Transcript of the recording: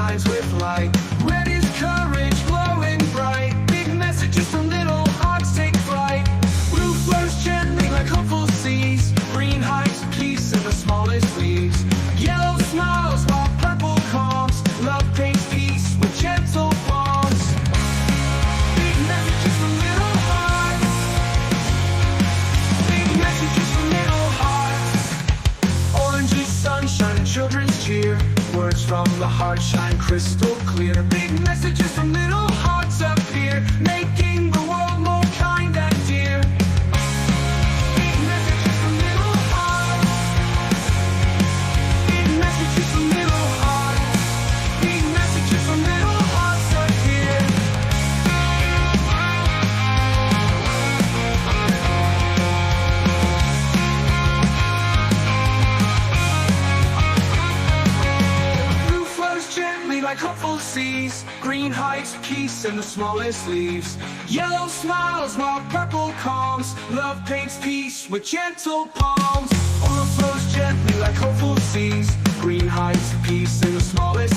shines with light. Red is courage, glowing bright. Big messages from little hearts take flight. Blue flows gently like hopeful seas. Green hides peace in the smallest leaves. Yellow smiles while purple calms. Love paints peace with gentle palms. Big messages from little hearts. Big messages from little hearts. Orange is sunshine and children's cheer. Words from the heart shine crystal clear. Big messages from little hearts appear, making the world more kind and dear. Big messages from little hearts. Big messages from little hearts. Big messages from little hearts appear. Blue flows gently like hopeful seas. Green hides peace in the smallest leaves. Yellow smiles while purple calms. Love paints peace with gentle palms. Blue flows gently like hopeful seas. Green hides peace in the smallest